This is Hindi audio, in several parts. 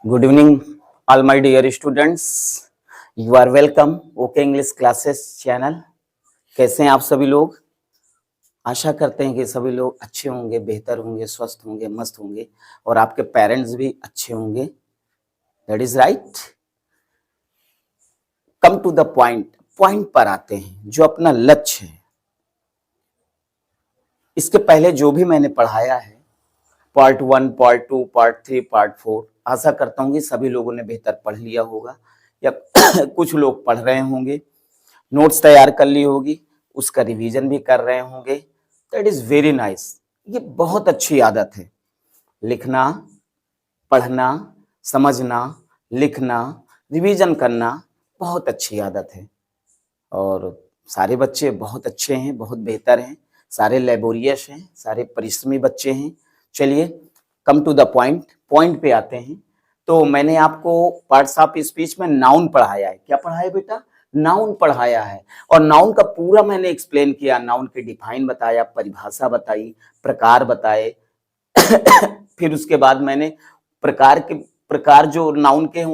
Good evening, all my dear students. You are welcome. OK English Classes channel. कैसे हैं आप सभी लोग? आशा करते हैं कि सभी लोग अच्छे होंगे, बेहतर होंगे, स्वस्थ होंगे, मस्त होंगे और आपके पेरेंट्स भी अच्छे होंगे. That is right. Come to the point. Point पर आते हैं, जो अपना लक्ष्य है. इसके पहले जो भी मैंने पढ़ाया है, पार्ट 1, पार्ट 2, पार्ट 3, पार्ट 4, आशा करता हूँ कि सभी लोगों ने बेहतर पढ़ लिया होगा या कुछ लोग पढ़ रहे होंगे, नोट्स तैयार कर ली होगी, उसका रिवीजन भी कर रहे होंगे. That is very nice. ये बहुत अच्छी आदत है. लिखना, पढ़ना, समझना, लिखना, रिवीजन करना बहुत अच्छी आदत है और सारे बच्चे बहुत अच्छे हैं, बहुत बेहतर हैं, सारे लेबोरियस हैं, सारे परिश्रमी बच्चे हैं. चलिए come to the point. Point पे आते हैं. तो मैंने आपको पार्ट्स ऑफ स्पीच में नाउन पढ़ाया है. क्या पढ़ाया बेटा? नाउन पढ़ाया है. और नाउन का पूरा मैंने एक्सप्लेन किया. नाउन के डिफाइन बताया, परिभाषा बताई, प्रकार बताए. फिर उसके बाद मैंने प्रकार जो नाउन के हैं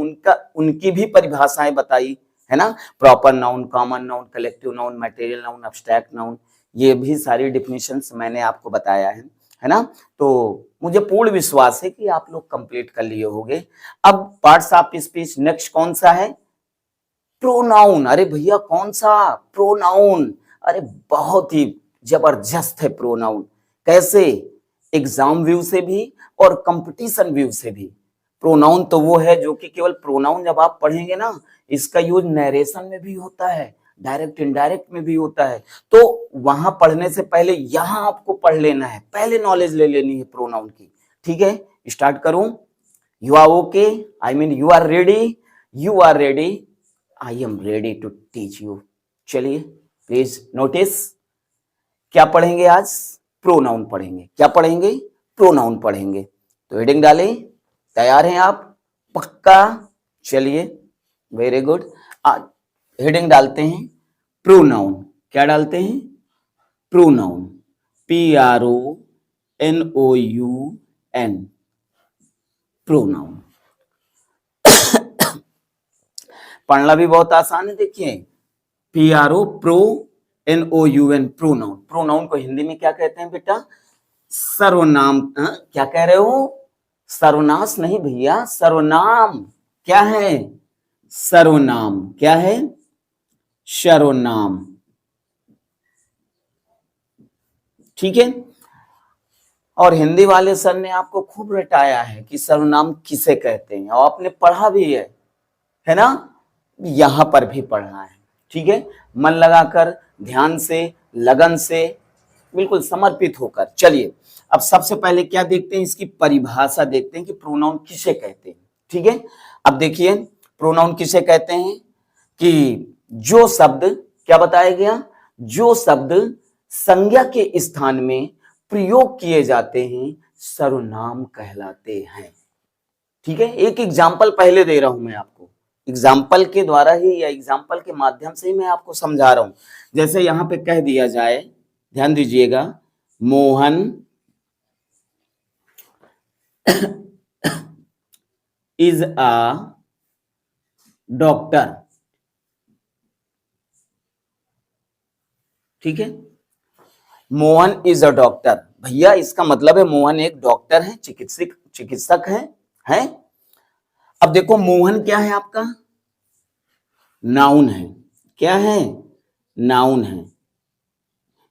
उनकी भी परिभाषाएं बताई, है ना. Proper noun, common noun, collective noun, material noun, abstract noun, ये भी सारी डिफिनेशंस मैंने आपको बताया है ना. तो मुझे पूर्ण विश्वास है कि आप लोग कंप्लीट कर लिए होंगे. अब पार्ट्स ऑफ स्पीच नेक्स्ट कौन सा है? प्रोनाउन. अरे भैया कौन सा? प्रोनाउन. अरे बहुत ही जबरदस्त है प्रोनाउन. कैसे? एग्जाम व्यू से भी और कंपटीशन व्यू से भी. प्रोनाउन तो वो है जो कि केवल प्रोनाउन जब आप पढ़ेंगे ना, इसका यूज नरेशन में भी होता है, डायरेक्ट इनडायरेक्ट में भी होता है. तो वहां पढ़ने से पहले यहां आपको पढ़ लेना है, पहले नॉलेज ले लेनी है प्रोनाउन की. ठीक है, स्टार्ट करूं? You are okay? I mean you are ready? You are ready? I am ready to teach you. चलिए प्लीज नोटिस. क्या पढ़ेंगे आज? प्रोनाउन पढ़ेंगे. क्या पढ़ेंगे? प्रोनाउन पढ़ेंगे. तो हेडिंग डालें. तैयार हैं आप? पक्का? चलिए वेरी गुड. हेडिंग डालते हैं प्रोनाउन. क्या डालते हैं? प्रोनाउन. PRONOUN. प्रोनाउन. पढ़ना भी बहुत आसान है. देखिए PRONOUN प्रोनाउन. प्रोनाउन को हिंदी में क्या कहते हैं बेटा? सर्वनाम. क्या कह रहे हो? सर्वनाश नहीं भैया, सर्वनाम. क्या है? सर्वनाम. क्या है? सर्वनाम. ठीक है. और हिंदी वाले सर ने आपको खूब रटाया है कि सर्वनाम किसे कहते हैं, और आपने पढ़ा भी है ना. यहां पर भी पढ़ना है. ठीक है, मन लगाकर, ध्यान से, लगन से, बिल्कुल समर्पित होकर. चलिए अब सबसे पहले क्या देखते हैं? इसकी परिभाषा देखते हैं कि प्रोनाउन किसे कहते हैं. ठीक है, अब देखिए प्रोनाउन किसे कहते हैं कि जो शब्द, क्या बताया गया? जो शब्द संज्ञा के स्थान में प्रयोग किए जाते हैं सर्वनाम कहलाते हैं. ठीक है, एक एग्जाम्पल पहले दे रहा हूं मैं आपको. एग्जाम्पल के द्वारा ही या एग्जाम्पल के माध्यम से ही मैं आपको समझा रहा हूं. जैसे यहां पे कह दिया जाए, ध्यान दीजिएगा, मोहन इज अ डॉक्टर. ठीक है, मोहन इज अ डॉक्टर. भैया इसका मतलब है मोहन एक डॉक्टर है, चिकित्सक है. अब देखो मोहन क्या है आपका? नाउन है. क्या है? नाउन है.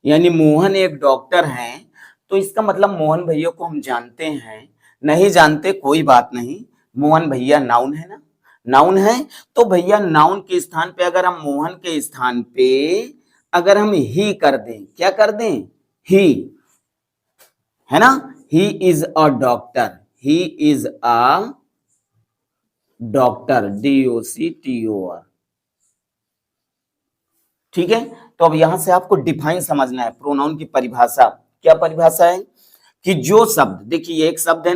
यानी मोहन एक डॉक्टर है, तो इसका मतलब मोहन भैया को हम जानते हैं, नहीं जानते कोई बात नहीं, मोहन भैया नाउन है ना. नाउन है तो भैया नाउन के स्थान पे अगर हम मोहन के स्थान पे अगर हम ही कर दें, क्या कर दें? ही, है ना. He is a doctor. He is a doctor. DOCTOR. ठीक है, तो अब यहां से आपको डिफाइन समझना है. प्रोनाउन की परिभाषा. क्या परिभाषा है? कि जो शब्द, देखिए ये एक शब्द है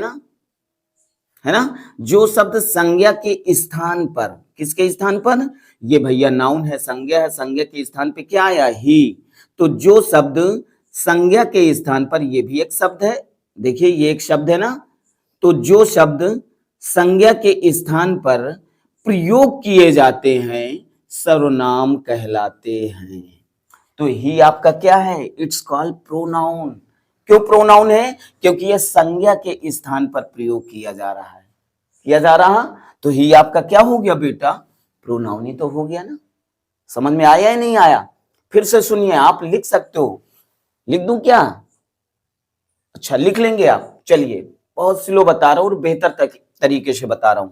ना, जो शब्द संज्ञा के स्थान पर, किसके स्थान पर? ये भैया नाउन है, संज्ञा है, संज्ञा के स्थान पे क्या आया? ही. तो जो शब्द संज्ञा के स्थान पर, ये भी एक शब्द है. देखिए ये एक शब्द है ना. तो जो शब्द संज्ञा के स्थान पर प्रयोग किए जाते हैं सर्वनाम कहलाते हैं। तो ही आपका क्या है? It's called pronoun. क्यों प्रोनाउन है? क्योंकि यह संज्ञा के स्थान पर प्रयोग किया जा रहा है, किया जा रहा। तो ही आपका क्या हो गया बेटा? प्रोनाउन ही तो हो गया ना। समझ में आया या नहीं आया? फिर से सुनिए, आप लिख सकते हो। लिख दूं क्या? अच्छा लिख लेंगे आप। चलिए, बहुत स्लो बता रहा हूं और बेहतर तरीके से बता रहा हूं।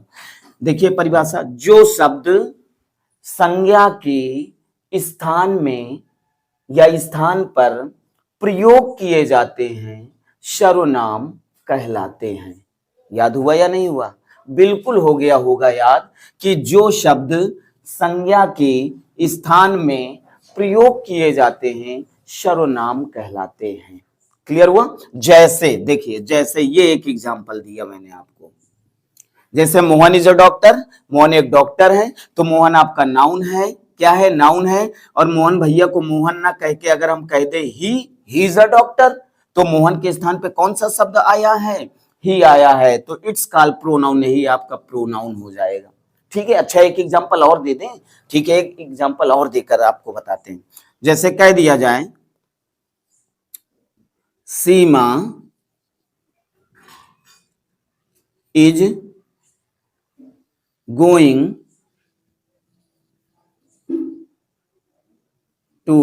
देखिए परिभाषा, जो शब्द संज्ञा के स्थान में या स्थान पर प्रयोग किए जाते हैं सर्वनाम कहलाते हैं। याद हुआ या नहीं हुआ? बिल्कुल हो गया होगा याद, कि जो शब्द संज्ञा के स्थान में प्रयोग किए जाते हैं सर्वनाम कहलाते हैं। क्लियर हुआ? जैसे देखिए, जैसे ये एक एग्जांपल दिया मैंने आपको, जैसे Mohan is a doctor. Mohan एक डॉक्टर है, तो मोहन आपका नाउन है। क्या है? नाउन है। और मोहन भैया को मोहन ना कह के अगर हम कह दे ही इज अ डॉक्टर, तो मोहन के स्थान पे कौन सा शब्द आया है? ही आया है। तो इट्स कॉल्ड प्रोनाउन, ही आपका प्रोनाउन हो जाएगा। ठीक है। अच्छा एक एग्जांपल और दे दें। ठीक है, एक एग्जांपल और देकर आपको बताते हैं। जैसे कह दिया जाए, सीमा इज गोइंग टू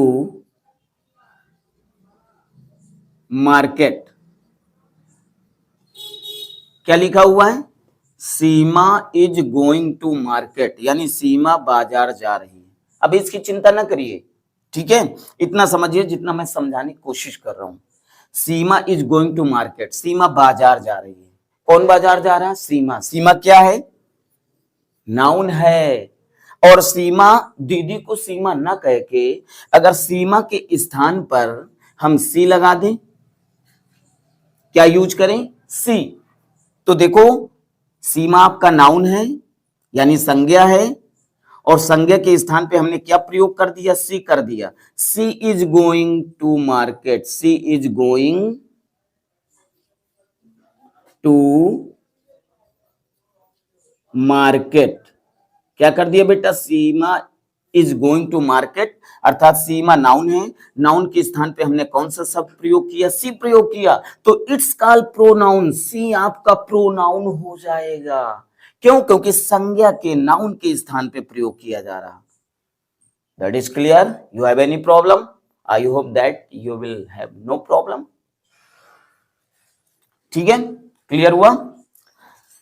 मार्केट। क्या लिखा हुआ है? सीमा इज गोइंग टू मार्केट, यानी सीमा बाजार जा रही है। अब इसकी चिंता ना करिए, ठीक है। इतना समझिए जितना मैं समझाने की कोशिश कर रहा हूं। सीमा इज गोइंग टू मार्केट, सीमा बाजार जा रही है। कौन बाजार जा रहा है? सीमा। सीमा क्या है? नाउन है। और सीमा, दीदी को सीमा ना कह के अगर सीमा के स्थान पर हम सी लगा दें, क्या यूज करें? सी। तो देखो, सीमा आपका नाउन है यानी संज्ञा है, और संज्ञा के स्थान पे हमने क्या प्रयोग कर दिया? सी कर दिया। She is going to market, she is going to market. क्या कर दिया बेटा? Seema is going to market, अर्थात सीमा नाउन है। नाउन के स्थान पे हमने कौन सा शब्द प्रयोग किया? सी प्रयोग किया। तो इट्स कॉल्ड प्रोनाउन, सी आपका प्रोनाउन हो जाएगा। क्यों? क्योंकि संज्ञा के नाउन के स्थान पे प्रयोग किया जा रहा। That is clear? You have any problem? I hope that you will have no problem. ठीक है, क्लियर हुआ?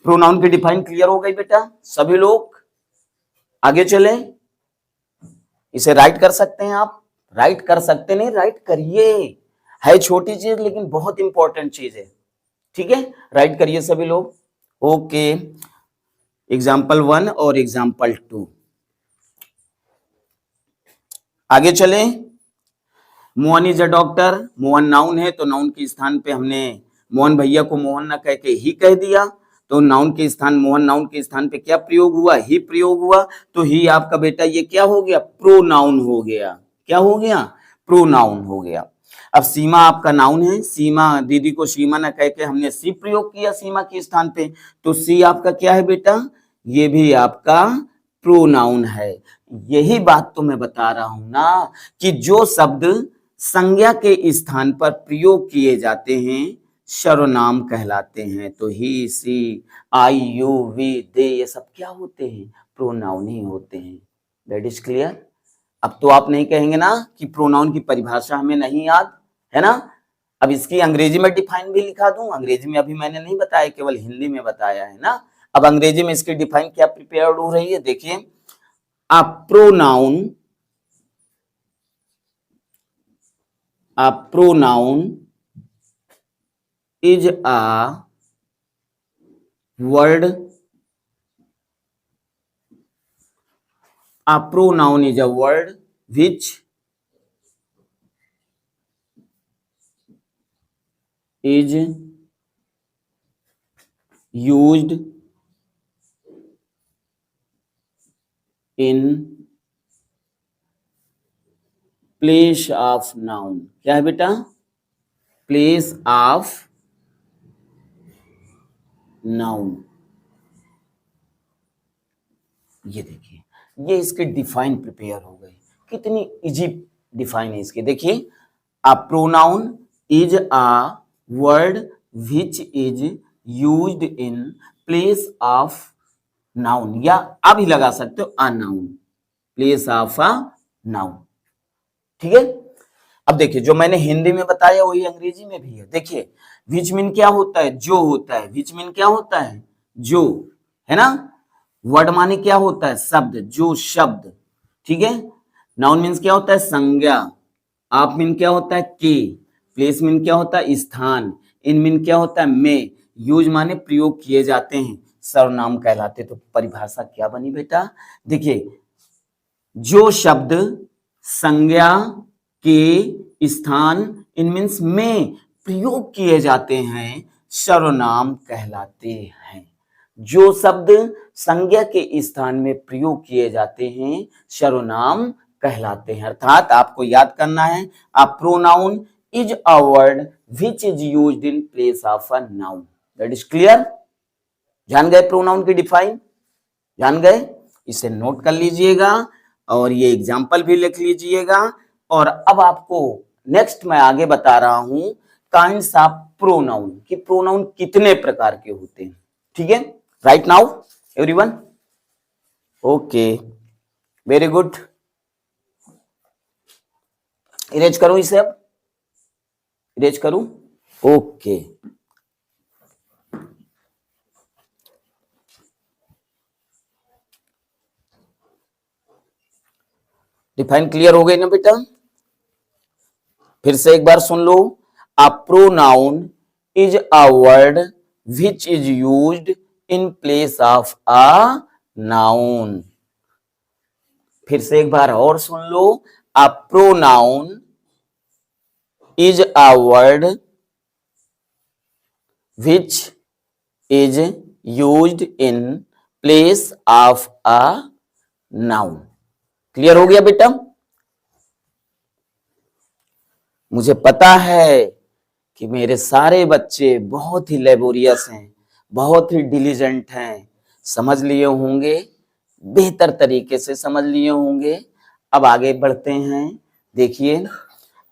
प्रोनाउन की डिफाइन क्लियर हो गई बेटा? सभी लोग आगे चले। इसे राइट कर सकते हैं आप? राइट कर सकते नहीं, राइट करिए। है छोटी चीज लेकिन बहुत इंपॉर्टेंट चीज है। ठीक है, राइट करिए सभी लोग। ओके, एग्जाम्पल 1 और एग्जाम्पल 2। आगे चले। Mohan is a doctor. Mohan noun है, तो नाउन के स्थान पे हमने मोहन भैया को मोहन ना कह के ही कह दिया। तो नाउन के स्थान, मोहन नाउन के स्थान पे क्या प्रयोग हुआ? ही प्रयोग हुआ। तो ही आपका बेटा ये क्या हो गया? प्रोनाउन हो गया। क्या हो गया? प्रोनाउन हो गया। अब सीमा आपका नाउन है। सीमा, दीदी को सीमा ना कह के हमने सी प्रयोग किया सीमा के स्थान पे, तो सी आपका क्या है बेटा? ये भी आपका प्रोनाउन है। यही बात तो मैं बता रहा हूं ना, कि जो शब्द संज्ञा के स्थान पर प्रयोग किए जाते हैं सर्वनाम कहलाते हैं। तो ही, सी, आई, यू, वी, दे, ये सब क्या होते हैं? प्रोनाउन ही होते हैं। That is clear? अब तो आप नहीं कहेंगे ना कि प्रोनाउन की परिभाषा हमें नहीं याद है ना। अब इसकी अंग्रेजी में डिफाइन भी लिखा दूं। अंग्रेजी में अभी मैंने नहीं बताया, केवल हिंदी में बताया है ना। अब अंग्रेजी में इसकी डिफाइन क्या प्रिपेयर्ड हो रही है, देखिए। A pronoun, a pronoun is a word. A pronoun is a word which is used in place of noun. क्या है बेटा? Place of noun. ये देखिए, ये इसके डिफाइन प्रिपेयर हो गए। कितनी इजी डिफाइन है इसके। देखिए, अ pronoun is a word which is used in place of noun, या अब ही लगा सकते हो a noun, place of a noun. ठीक है। अब देखिए, जो मैंने हिंदी में बताया वही अंग्रेजी में भी है। देखिए, विच मीन क्या होता है, जो होता है। विच मीन क्या होता है, जो, है ना। वर्ड माने क्या होता है, शब्द, जो शब्द। ठीक है। नाउन मीन्स क्या होता है, संज्ञा। आप मीन क्या होता है, के। प्लेस मीन क्या होता है, स्थान। इन मीन क्या होता है, में। यूज माने प्रयोग किए जाते हैं, सर्वनाम कहलाते। तो परिभाषा क्या बनी बेटा, देखिए, जो शब्द संज्ञा के स्थान इन मीन्स में प्रयोग किए जाते हैं सर्वनाम कहलाते हैं। जो शब्द संज्ञा के स्थान में प्रयोग किए जाते हैं सर्वनाम कहलाते हैं। अर्थात आपको याद करना है, अ pronoun is a word which is used in place of a noun. That is clear. जान गए प्रोनाउन की डिफाइन, जान गए। इसे नोट कर लीजिएगा और ये एग्जाम्पल भी लिख लीजिएगा। और अब आपको नेक्स्ट मैं आगे बता रहा हूं काइंड्स ऑफ प्रोनाउन, कि प्रोनाउन कितने प्रकार के होते हैं। ठीक है, right now everyone. Okay, very good. Erase करूं इसे, अब इरेज करूं। ओके, डिफाइन क्लियर हो गई ना बेटा। फिर से एक बार सुन लो। A pronoun is a word which is used in place of a noun. फिर से एक बार और सुन लो। A pronoun is a word which is used in place of a noun. Clear हो गया बेटा। मुझे पता है कि मेरे सारे बच्चे बहुत ही लेबोरियस हैं, बहुत ही डिलीजेंट हैं, समझ लिए होंगे, बेहतर तरीके से समझ लिए होंगे। अब आगे बढ़ते हैं। देखिए,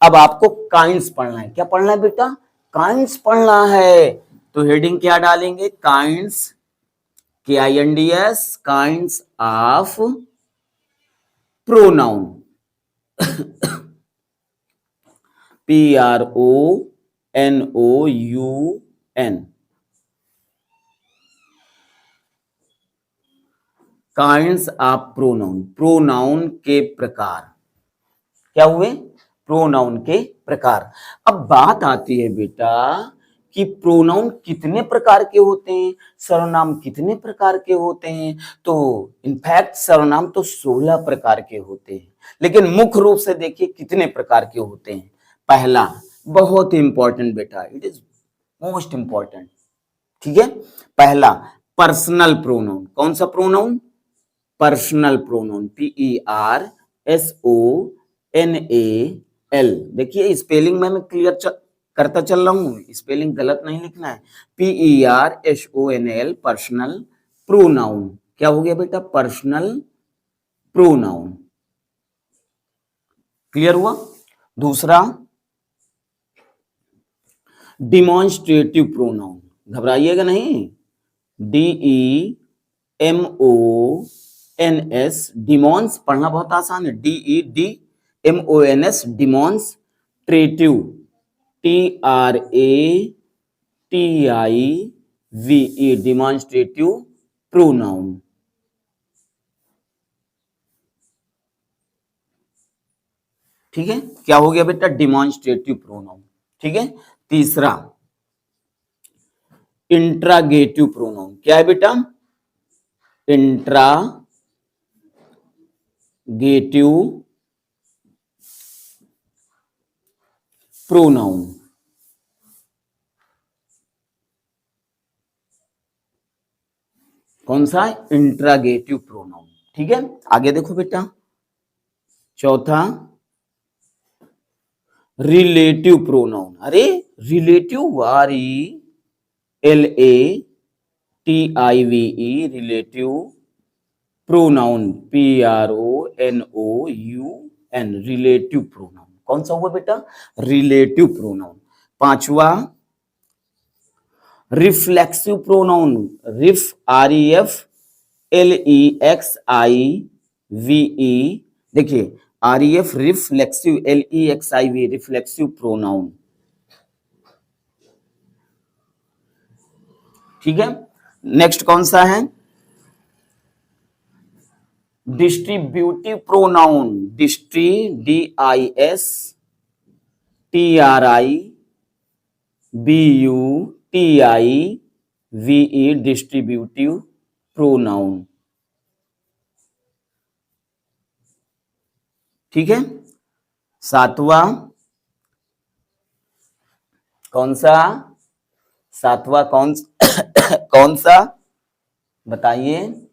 अब आपको काइंड्स पढ़ना है। क्या पढ़ना है बेटा, काइंड्स पढ़ना है। तो हेडिंग क्या डालेंगे, kinds, KINDS, kinds of pronoun, PRONOUN, kinds of pronoun, pronoun के प्रकार। क्या हुए, प्रोनाउन के प्रकार। अब बात आती है बेटा कि प्रोनाउन कितने प्रकार के होते हैं, सर्वनाम कितने प्रकार के होते हैं। तो इनफैक्ट सर्वनाम तो 16 प्रकार के होते हैं, लेकिन मुख्य रूप से देखिए कितने प्रकार के होते हैं। पहला, बहुत ही इंपॉर्टेंट बेटा, इट इज मोस्ट इंपॉर्टेंट। ठीक है, पहला पर्सनल प्रोनाउन। कौन सा प्रोनाउन, पर्सनल प्रोनाउन, PERSONAL। देखिए स्पेलिंग में मैं क्लियर करता चल रहा हूं, स्पेलिंग गलत नहीं लिखना है। PERSONAL, personal pronoun. क्या हो गया बेटा, पर्सनल प्रोनाउन। क्लियर हुआ। दूसरा, डिमॉन्स्ट्रेटिव प्रोनाउन। घबराइएगा नहीं, DEMONS, डिमॉन्स पढ़ना बहुत आसान है, DEDMONS, demonstrative, TRATIVE, demonstrative pronoun. ठीक है, क्या हो गया बेटा, डिमॉन्स्ट्रेटिव प्रोनाउन। ठीक है। तीसरा, इंट्रागेटिव प्रोनाउन। क्या है बेटा, इंट्रागेटिव प्रोनाउन। कौन सा, इंट्रागेटिव प्रोनाउन। ठीक है, आगे देखो बेटा। चौथा, रिलेटिव प्रोनाउन। अरे relative, RELATIVE, relative pronoun, PRONOUN, relative pronoun. कौन सा हुआ बेटा? Relative pronoun. पांचवा रिफ्लेक्सिव प्रोनाउन, REFLEXIVE। देखिए REF reflexive, LEXIV reflexive pronoun. ठीक है, नेक्स्ट कौन सा है? Distributive pronoun, DISTRIBUTIVE, distributive pronoun. ठीक है, सातवां कौन सा? सातवां कौन सा बताइए?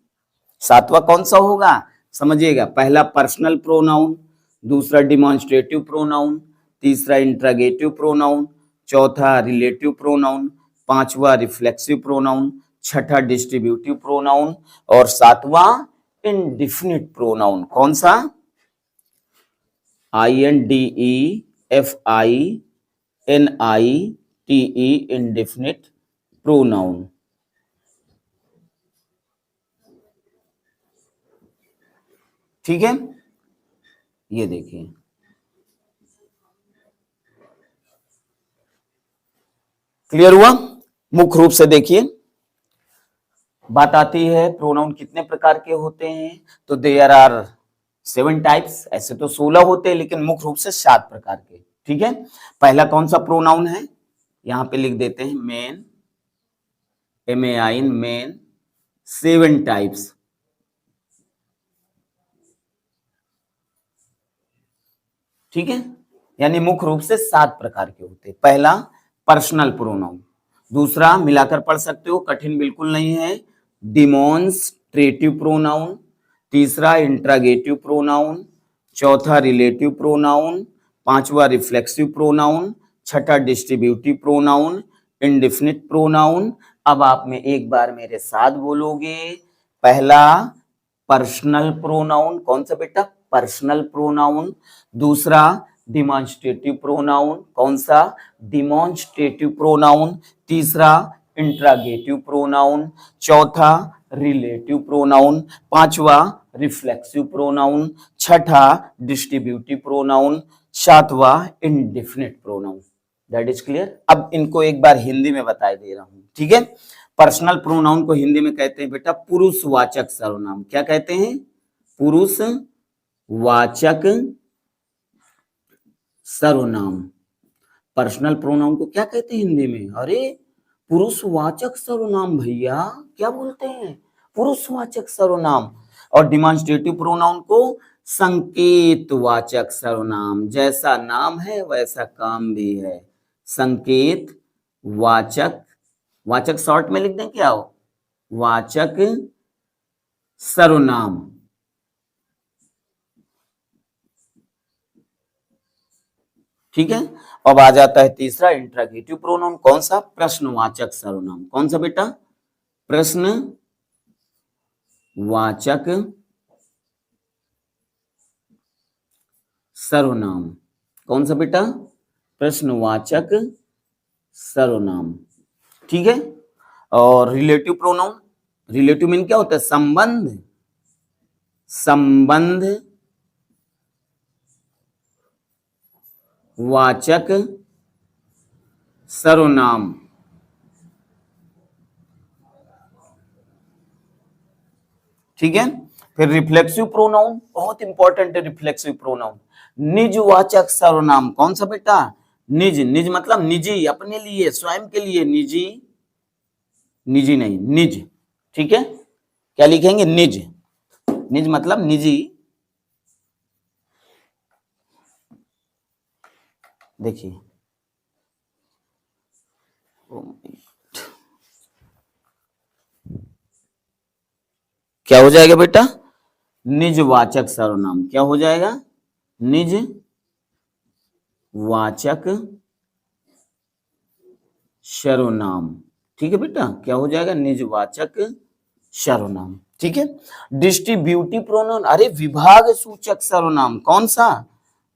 सातवां कौन सा होगा? समझिएगा, पहला पर्सनल प्रोनाउन, दूसरा डिमॉन्स्ट्रेटिव प्रोनाउन, तीसरा इंट्रोगेटिव प्रोनाउन, चौथा रिलेटिव प्रोनाउन, पांचवा रिफ्लेक्सिव प्रोनाउन, छठा डिस्ट्रीब्यूटिव प्रोनाउन और सातवां इंडेफिनिट प्रोनाउन। कौन सा? INDEFINITE, indefinite pronoun. ठीक है, ये देखिए क्लियर हुआ? मुख्य रूप से देखिए बात आती है प्रोनाउन कितने प्रकार के होते हैं, तो देयर आर 7 टाइप्स। ऐसे तो 16 होते हैं लेकिन मुख्य रूप से 7 प्रकार के। ठीक है, पहला कौन सा प्रोनाउन है? यहां पे लिख देते हैं मेन, MAIN, मेन। 7 टाइप्स। ठीक है, यानी मुख्य रूप से 7 प्रकार के होते हैं। पहला पर्सनल प्रोनाउन, दूसरा मिलाकर पढ़ सकते हो, कठिन बिल्कुल नहीं है, डिमॉन्स्ट्रेटिव प्रोनाउन, तीसरा इंट्रोगेटिव प्रोनाउन, चौथा रिलेटिव प्रोनाउन, पांचवा रिफ्लेक्सिव प्रोनाउन, छठा डिस्ट्रीब्यूटिव प्रोनाउन, इंडेफिनिट प्रोनाउन। अब आप में एक बार मेरे साथ बोलोगे, पहला पर्सनल प्रोनाउन, कौन सा बेटा? Personal pronoun. दूसरा डिमॉन्स्ट्रेटिव प्रोनाउन, कौन सा? Demonstrative pronoun. तीसरा इंट्रोगेटिव प्रोनाउन, चौथा रिलेटिव प्रोनाउन, पांचवा रिफ्लेक्सिव प्रोनाउन, छठा डिस्ट्रीब्यूटिव प्रोनाउन, सातवां indefinite pronoun. That is clear? अब इनको एक बार हिंदी में बता दे रहा हूं। ठीक है, पर्सनल प्रोनाउन को हिंदी में कहते हैं बेटा पुरुषवाचक सर्वनाम। क्या कहते हैं? पुरुषवाचक सर्वनाम। पर्सनल प्रोनाउन को क्या कहते हैं हिंदी में? अरे पुरुषवाचक सर्वनाम भैया, क्या बोलते हैं? पुरुषवाचक सर्वनाम। और डिमॉन्स्ट्रेटिव प्रोनाउन को संकेतवाचक सर्वनाम। जैसा नाम है वैसा काम भी है, संकेत वाचक। वाचक शॉर्ट में लिख दें क्या हो? वाचक सर्वनाम। ठीक है, अब आ जाता है तीसरा इंट्रोगेटिव प्रोनाउन। कौन सा? प्रश्नवाचक सर्वनाम। कौन सा बेटा? प्रश्नवाचक सर्वनाम। कौन सा बेटा? प्रश्नवाचक सर्वनाम। ठीक है, और रिलेटिव प्रोनाउन, रिलेटिव मीन क्या होता है? संबंध, संबंध वाचक सर्वनाम। ठीक है, फिर रिफ्लेक्सिव प्रोनाउन, बहुत इंपॉर्टेंट है रिफ्लेक्सिव प्रोनाउन। निजवाचक सर्वनाम। कौन सा बेटा? निज, निज मतलब निजी, अपने लिए, स्वयं के लिए। निजी, निजी नहीं, निज। ठीक है, क्या लिखेंगे? निज। निज मतलब निजी। देखिए क्या हो जाएगा बेटा? निजवाचक सर्वनाम। क्या हो जाएगा? निज वाचक सर्वनाम। ठीक है बेटा, क्या हो जाएगा? निजवाचक सर्वनाम। ठीक है। डिस्ट्रीब्यूटिव प्रोनाउन, अरे विभाग सूचक सर्वनाम, कौन सा?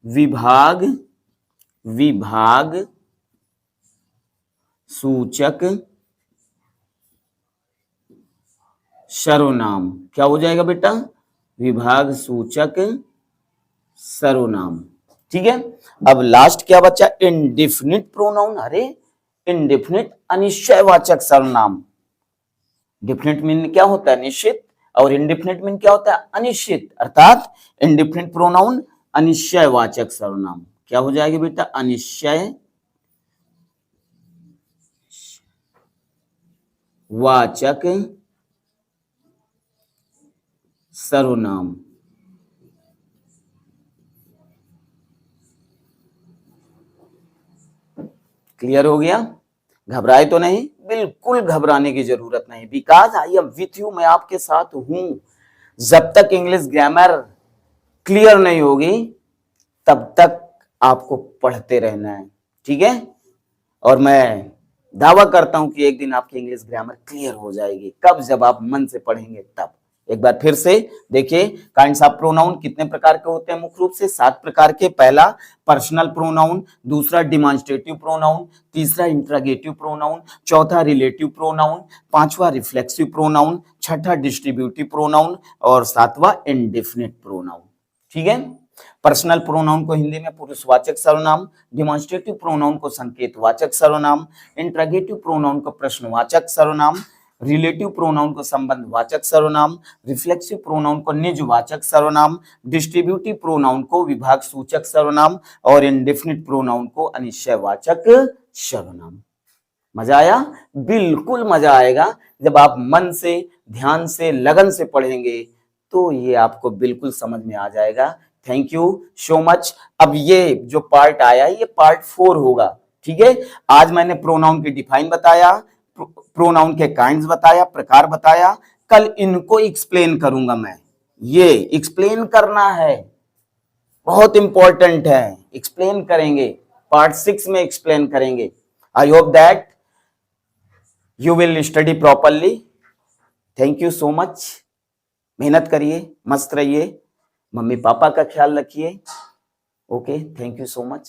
विभाग सूचक सर्वनाम। क्या हो जाएगा बेटा? विभाग सूचक सर्वनाम। ठीक है। अब लास्ट क्या बचा? Indefinite pronoun. अरे इंडेफिनिट अनिश्चयवाचक सर्वनाम। डिफिनिट मीन क्या होता है? निश्चित, और इंडेफिनिट मीन क्या होता है? अनिश्चित। अर्थात इंडेफिनिट प्रोनाउन अनिश्चयवाचक सर्वनाम। क्या हो जाएगा बेटा? अनिश्चय वाचक सर्वनाम। क्लियर हो गया? घबराए तो नहीं? बिल्कुल घबराने की जरूरत नहीं, because I am with you, मैं आपके साथ हूं। जब तक इंग्लिश ग्रामर क्लियर नहीं होगी तब तक आपको पढ़ते रहना है, ठीक है। और मैं दावा करता हूं कि एक दिन आपकी इंग्लिश ग्रामर क्लियर हो जाएगी। कब? जब आप मन से पढ़ेंगे तब। एक बार फिर से देखिए, काइंड्स ऑफ प्रोनाउन कितने प्रकार के होते हैं? मुख्य रूप से 7 प्रकार के। पहला पर्सनल प्रोनाउन, दूसरा डिमॉन्स्ट्रेटिव प्रोनाउन, तीसरा इंट्रोगेटिव प्रोनाउन, चौथा रिलेटिव प्रोनाउन, पांचवा रिफ्लेक्सिव प्रोनाउन, छठा डिस्ट्रीब्यूटिव प्रोनाउन और सातवां इंडेफिनिट प्रोनाउन। ठीक है। पर्सनल प्रोनाउन को हिंदी में पुरुषवाचक सर्वनाम, डिमॉन्स्ट्रेटिव प्रोनाउन को संकेतवाचक सर्वनाम, इंट्रोगेटिव प्रोनाउन को प्रश्नवाचक सर्वनाम, रिलेटिव प्रोनाउन को संबंधवाचक सर्वनाम, रिफ्लेक्सिव प्रोनाउन को निजवाचक सर्वनाम, डिस्ट्रीब्यूटिव प्रोनाउन को विभाग सूचक सर्वनाम और इंडेफिनिट प्रोनाउन को अनिश्चयवाचक सर्वनाम। मजा आया? बिल्कुल मजा आएगा। जब आप मन से, ध्यान से, लगन से पढ़ेंगे तो ये आपको बिल्कुल समझ में आ जाएगा। Thank you so much. अब ये जो पार्ट आया ये पार्ट 4 होगा, ठीक है। आज मैंने प्रोनाउन की डिफाइन बताया, प्रोनाउन के काइंड्स बताया, प्रकार बताया। कल इनको एक्सप्लेन करूंगा मैं। ये एक्सप्लेन करना है, बहुत इंपॉर्टेंट है। एक्सप्लेन करेंगे, पार्ट 6 में एक्सप्लेन करेंगे। आई hope that you will study properly. Thank you so much. मेहनत करिए, मस्त रहिए, मम्मी पापा का ख्याल रखिए। Okay, thank you so much.